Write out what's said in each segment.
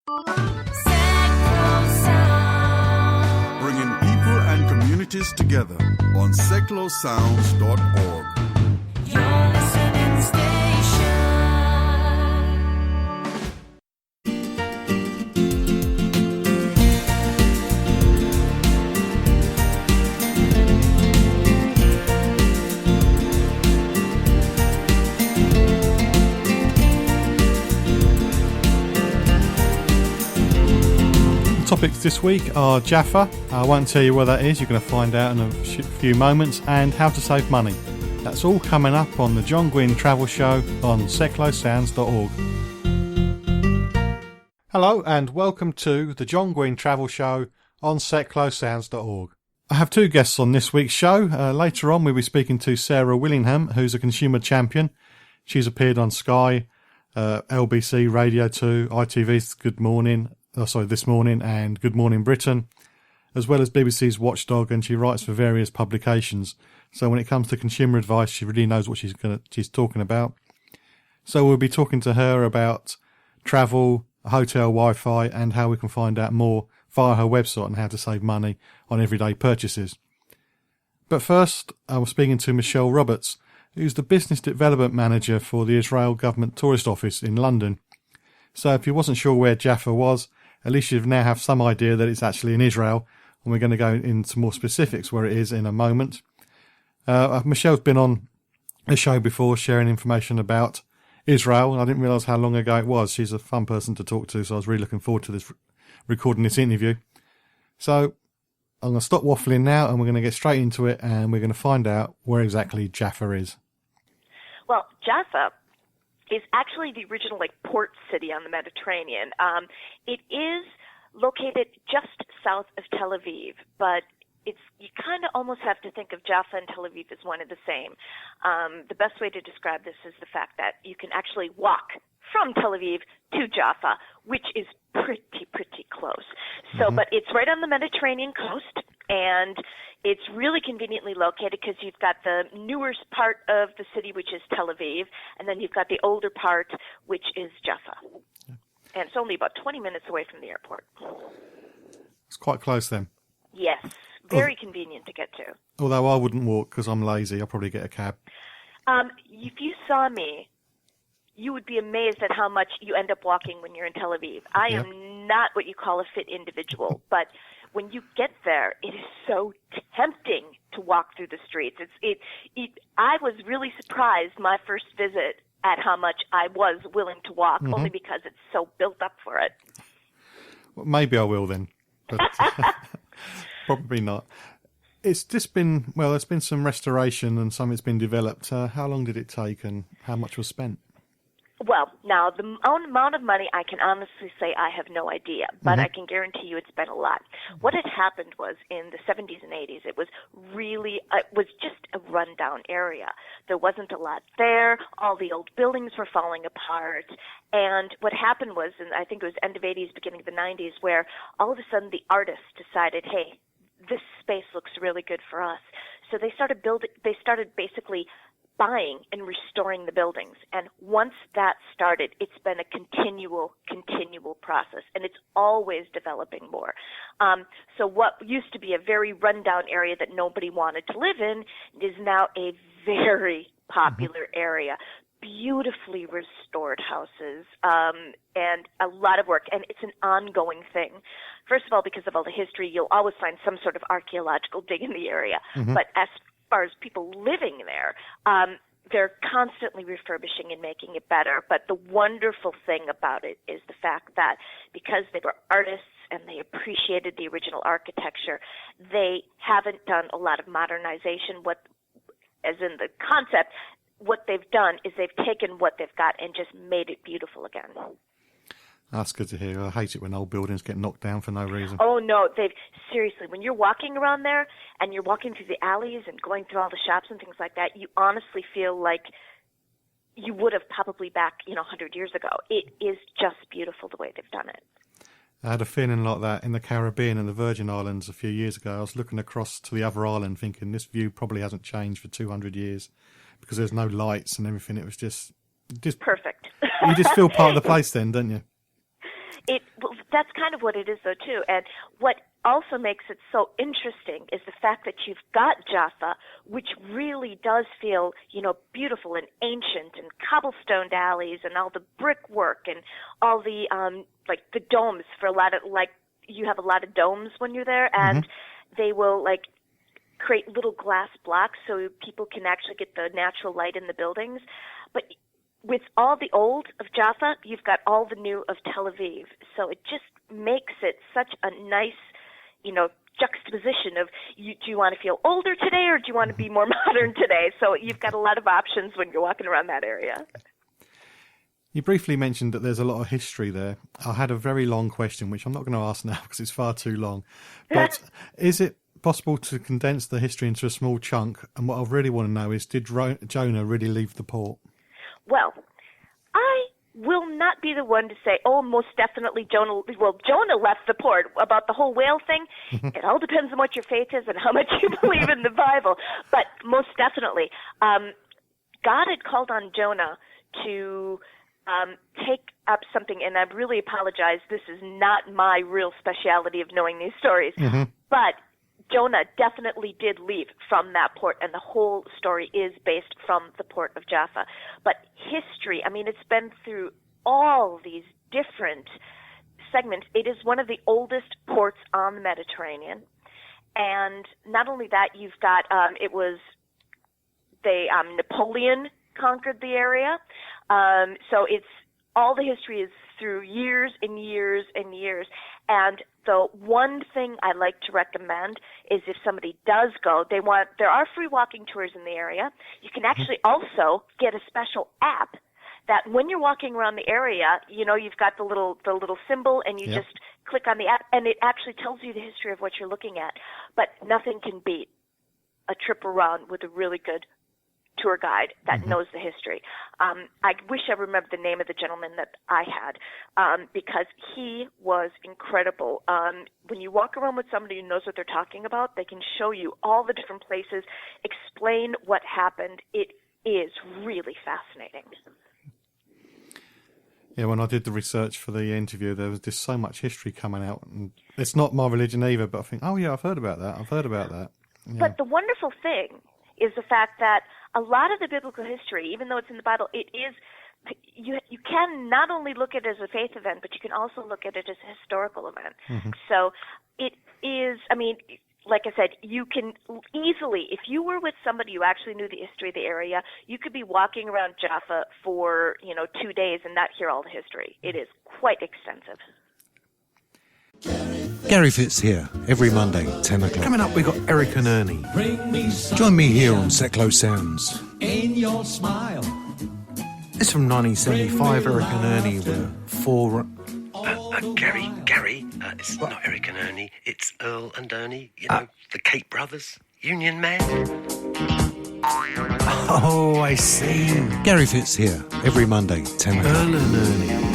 Bringing people and communities together on seclosounds.org. Your listening station. Topics this week are Jaffa, I won't tell you where that is, you're going to find out in a few moments, and how to save money. That's all coming up on the John Guinn Travel Show on seclosounds.org. Hello and welcome to the John Guinn Travel Show on seclosounds.org. I have two guests on this week's show. Later on we'll be speaking to Sarah Willingham, who's a consumer champion. She's appeared on Sky, LBC, Radio 2, ITV's This Morning and Good Morning Britain, as well as BBC's Watchdog, and she writes for various publications. So when it comes to consumer advice, she really knows what she's talking about. So we'll be talking to her about travel, hotel Wi-Fi, and how we can find out more via her website on how to save money on everyday purchases. But first, I was speaking to Michelle Roberts, who's the Business Development Manager for the Israel Government Tourist Office in London. So if you wasn't sure where Jaffa was, at least you now have some idea that it's actually in Israel, and we're going to go into more specifics where it is in a moment. Michelle's been on a show before sharing information about Israel, and I didn't realise how long ago it was. She's a fun person to talk to, so I was really looking forward to recording this interview. So I'm going to stop waffling now, and we're going to get straight into it, and we're going to find out where exactly Jaffa is. Well, Jaffa is actually the original port city on the Mediterranean. It is located just south of Tel Aviv, but you kind of almost have to think of Jaffa and Tel Aviv as one and the same. The best way to describe this is the fact that you can actually walk from Tel Aviv to Jaffa, which is pretty close. So, But it's right on the Mediterranean coast, and it's really conveniently located because you've got the newer part of the city, which is Tel Aviv, and then you've got the older part, which is Jaffa. Yeah. And it's only about 20 minutes away from the airport. It's quite close then. Yes, very convenient to get to. Although I wouldn't walk because I'm lazy. I'll probably get a cab. If you saw me, you would be amazed at how much you end up walking when you're in Tel Aviv. I am not what you call a fit individual, but when you get there, it is so tempting to walk through the streets. I was really surprised my first visit at how much I was willing to walk, only because it's so built up for it. Well, maybe I will then, but probably not. It's just been, there's been some restoration and some it's been developed. How long did it take and how much was spent? Well, now, the amount of money, I can honestly say I have no idea, but I can guarantee you it's been a lot. What had happened was in the 70s and 80s, it was just a rundown area. There wasn't a lot there. All the old buildings were falling apart. And what happened was, and I think it was end of 80s, beginning of the 90s, where all of a sudden the artists decided, hey, this space looks really good for us. So they started basically buying and restoring the buildings. And once that started, it's been a continual process, and it's always developing more. So what used to be a very rundown area that nobody wanted to live in is now a very popular area. Beautifully restored houses, and a lot of work, and it's an ongoing thing. First of all, because of all the history, you'll always find some sort of archaeological dig in the area. But as far as people living there, they're constantly refurbishing and making it better. But the wonderful thing about it is the fact that because they were artists and they appreciated the original architecture, they haven't done a lot of modernization. As in the concept, what they've done is they've taken what they've got and just made it beautiful again. That's good to hear. I hate it when old buildings get knocked down for no reason. Oh, no. Seriously, when you're walking around there and you're walking through the alleys and going through all the shops and things like that, you honestly feel like you would have probably back, 100 years ago. It is just beautiful the way they've done it. I had a feeling like that in the Caribbean and the Virgin Islands a few years ago. I was looking across to the other island thinking this view probably hasn't changed for 200 years because there's no lights and everything. It was just perfect. You just feel part of the place then, don't you? That's kind of what it is, though, too. And what also makes it so interesting is the fact that you've got Jaffa, which really does feel, beautiful and ancient, and cobblestoned alleys, and all the brickwork, and all the the domes for a lot of you have a lot of domes when you're there, and they will create little glass blocks so people can actually get the natural light in the buildings, but with all the old of Jaffa, you've got all the new of Tel Aviv. So it just makes it such a nice, juxtaposition of, do you want to feel older today or do you want to be more modern today? So you've got a lot of options when you're walking around that area. You briefly mentioned that there's a lot of history there. I had a very long question, which I'm not going to ask now because it's far too long. But is it possible to condense the history into a small chunk? And what I really want to know is, did Jonah really leave the port? Well, I will not be the one to say, most definitely Jonah left the port. About the whole whale thing, it all depends on what your faith is and how much you believe in the Bible. But most definitely, God had called on Jonah to take up something, and I really apologize. This is not my real specialty of knowing these stories. But Jonah definitely did leave from that port, and the whole story is based from the port of Jaffa. But history, it's been through all these different segments. It is one of the oldest ports on the Mediterranean. And not only that, you've got, Napoleon conquered the area. So it's, all the history is through years and years and years. And the one thing I like to recommend is if somebody does go, there are free walking tours in the area. You can actually also get a special app that when you're walking around the area, you've got the little symbol, and you just click on the app, and it actually tells you the history of what you're looking at. But nothing can beat a trip around with a really good tour guide that knows the history. I wish I remembered the name of the gentleman that I had, because he was incredible. When you walk around with somebody who knows what they're talking about, they can show you all the different places, explain what happened. It is really fascinating. Yeah, when I did the research for the interview, there was just so much history coming out. And it's not my religion either, but I think, I've heard about that. Yeah. But the wonderful thing is the fact that a lot of the biblical history, even though it's in the Bible, it is, you can not only look at it as a faith event, but you can also look at it as a historical event. So it is, like I said, you can easily, if you were with somebody who actually knew the history of the area, you could be walking around Jaffa for, 2 days and not hear all the history. It is quite extensive. Gary Fitz here, every Monday, 10 o'clock. Coming up, we've got Eric and Ernie. Join me here on Seclo Sounds. In your smile. It's from 1975. Eric and Ernie were four. Gary, it's not Eric and Ernie, it's Earl and Ernie, the Cape Brothers, Union Man. Oh, I see. Gary Fitz here, every Monday, 10 o'clock. Earl and Ernie.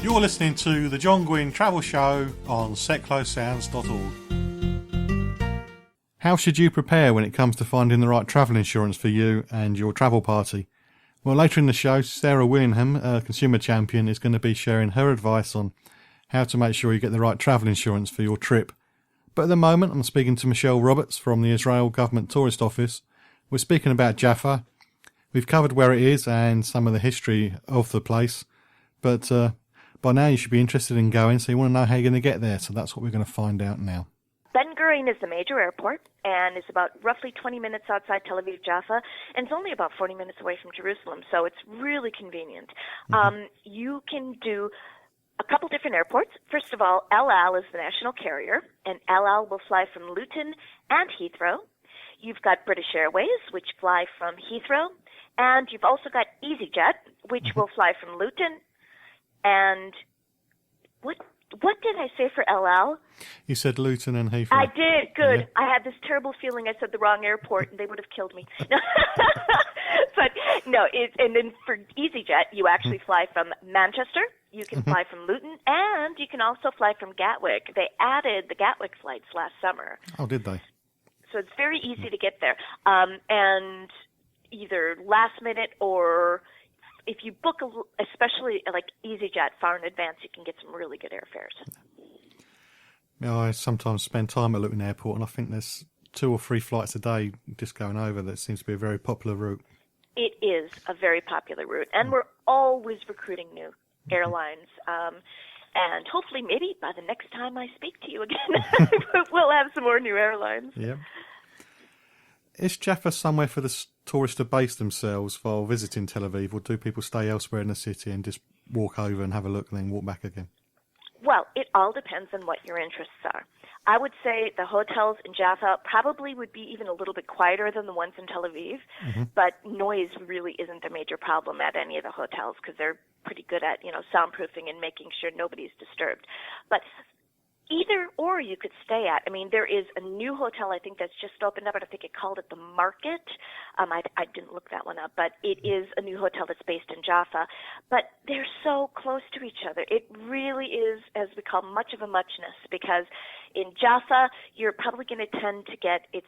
You're listening to the John Guinn Travel Show on seclosounds.org. How should you prepare when it comes to finding the right travel insurance for you and your travel party? Well, later in the show, Sarah Willingham, a consumer champion, is going to be sharing her advice on how to make sure you get the right travel insurance for your trip. But at the moment, I'm speaking to Michelle Roberts from the Israel Government Tourist Office. We're speaking about Jaffa. We've covered where it is and some of the history of the place. But by now you should be interested in going, so you want to know how you're going to get there. So that's what we're going to find out now. Ben Gurion is the major airport, and it's about roughly 20 minutes outside Tel Aviv, Jaffa, and it's only about 40 minutes away from Jerusalem, so it's really convenient. You can do a couple different airports. First of all, El Al is the national carrier, and El Al will fly from Luton and Heathrow. You've got British Airways, which fly from Heathrow, and you've also got EasyJet, which will fly from Luton. And what did I say for El Al? You said Luton and Heathrow. I did. Good. Yeah. I had this terrible feeling I said the wrong airport, and they would have killed me. But no, and then for EasyJet, you actually fly from Manchester. You can fly from Luton, and you can also fly from Gatwick. They added the Gatwick flights last summer. Oh, did they? So it's very easy to get there. And either last minute or if you book, especially like EasyJet far in advance, you can get some really good airfares. Yeah, I sometimes spend time at Luton Airport, and I think there's 2 or 3 flights a day just going over. That seems to be a very popular route. It is a very popular route, and we're always recruiting new airlines. And hopefully, maybe by the next time I speak to you again, we'll have some more new airlines. Yeah. Is Jaffa somewhere for the tourists to base themselves while visiting Tel Aviv, or do people stay elsewhere in the city and just walk over and have a look and then walk back again? Well, it all depends on what your interests are. I would say the hotels in Jaffa probably would be even a little bit quieter than the ones in Tel Aviv, but noise really isn't a major problem at any of the hotels because they're pretty good at, soundproofing and making sure nobody's disturbed. But either or you could stay at. I mean, there is a new hotel I think that's just opened up, and I think it called it the Market. I didn't look that one up, but it is a new hotel that's based in Jaffa. But they're so close to each other. It really is, as we call, much of a muchness, because in Jaffa, you're probably going to tend to get, it's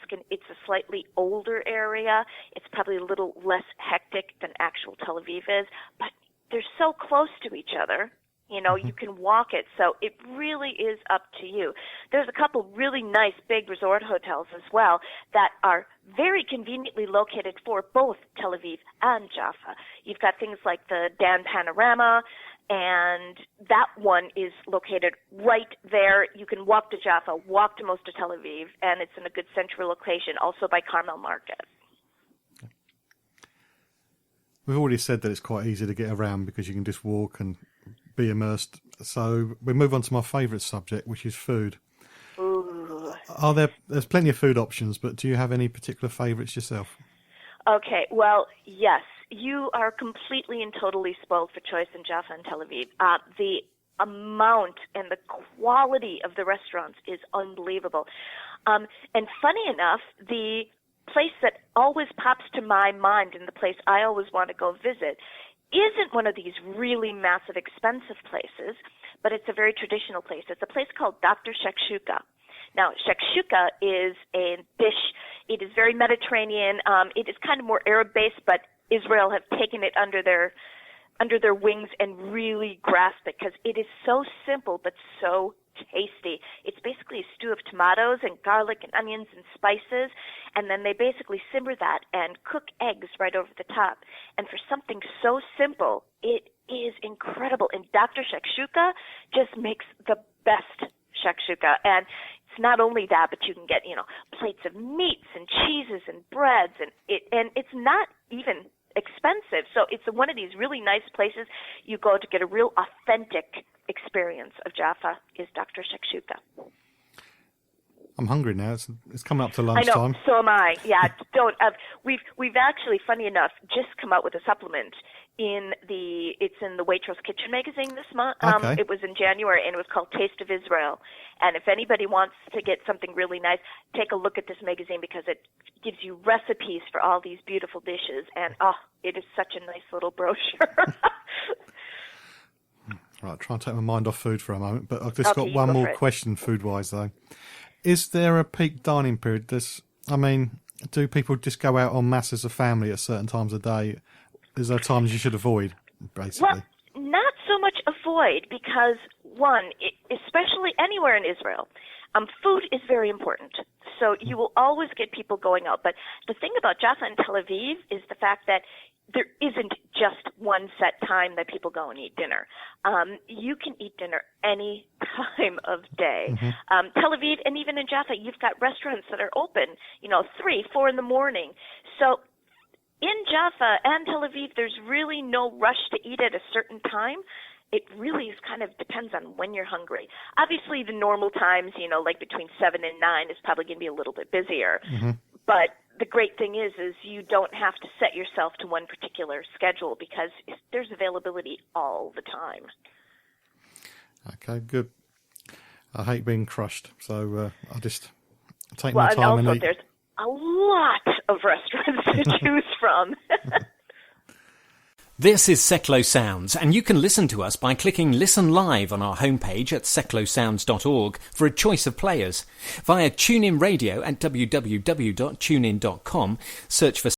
a slightly older area. It's probably a little less hectic than actual Tel Aviv is, but they're so close to each other. You can walk it, so it really is up to you. There's a couple really nice big resort hotels as well that are very conveniently located for both Tel Aviv and Jaffa. You've got things like the Dan Panorama, and that one is located right there. You can walk to Jaffa, walk to most of Tel Aviv, and it's in a good central location, also by Carmel Market. We've already said that it's quite easy to get around because you can just walk and be immersed. So we move on to my favourite subject, which is food. Ooh. There's plenty of food options, but do you have any particular favourites yourself? Okay, well, yes. You are completely and totally spoiled for choice in Jaffa and Tel Aviv. The amount and the quality of the restaurants is unbelievable. And funny enough, the place that always pops to my mind and the place I always want to go visit isn't one of these really massive, expensive places, but it's a very traditional place. It's a place called Dr. Shakshuka. Now, shakshuka is a dish. It is very Mediterranean. It is kind of more Arab-based, but Israel have taken it under their wings and really grasped it because it is so simple but so tasty. It's basically a stew of tomatoes and garlic and onions and spices, and then they basically simmer that and cook eggs right over the top. And for something so simple, it is incredible. And Dr. Shakshuka just makes the best shakshuka. And it's not only that, but you can get, plates of meats and cheeses and breads, and it's not even expensive. So it's one of these really nice places you go to get a real authentic experience of Jaffa is Dr. Shakshuka. I'm hungry now. It's coming up to I lunchtime. know, so am I. Yeah, don't. We've actually, funny enough, just come out with a supplement it's in the Waitrose Kitchen magazine this month. Okay. It was in January, and it was called Taste of Israel. And if anybody wants to get something really nice, take a look at this magazine because it gives you recipes for all these beautiful dishes. And, it is such a nice little brochure. Right, try and take my mind off food for a moment, but I've just Okay, got you one go more for it. question food-wise, though. Is there a peak dining period? Do people just go out en masse as a family at certain times of day? Is there times you should avoid, basically? Well, not so much avoid because, one, especially anywhere in Israel, food is very important. So you will always get people going out. But the thing about Jaffa and Tel Aviv is the fact that there isn't just one set time that people go and eat dinner. You can eat dinner any time of day. Tel Aviv and even in Jaffa, you've got restaurants that are open, 3, 4 in the morning. So in Jaffa and Tel Aviv, there's really no rush to eat at a certain time. It really is kind of depends on when you're hungry. Obviously, the normal times, like between 7 and 9 is probably going to be a little bit busier. But the great thing is you don't have to set yourself to one particular schedule because there's availability all the time. Okay, good. I hate being crushed, so I'll just take my time and also and eat. there's a lot of restaurants to choose from. This is Seclo Sounds, and you can listen to us by clicking Listen Live on our homepage at seclosounds.org for a choice of players. Via TuneIn Radio at www.tunein.com, search for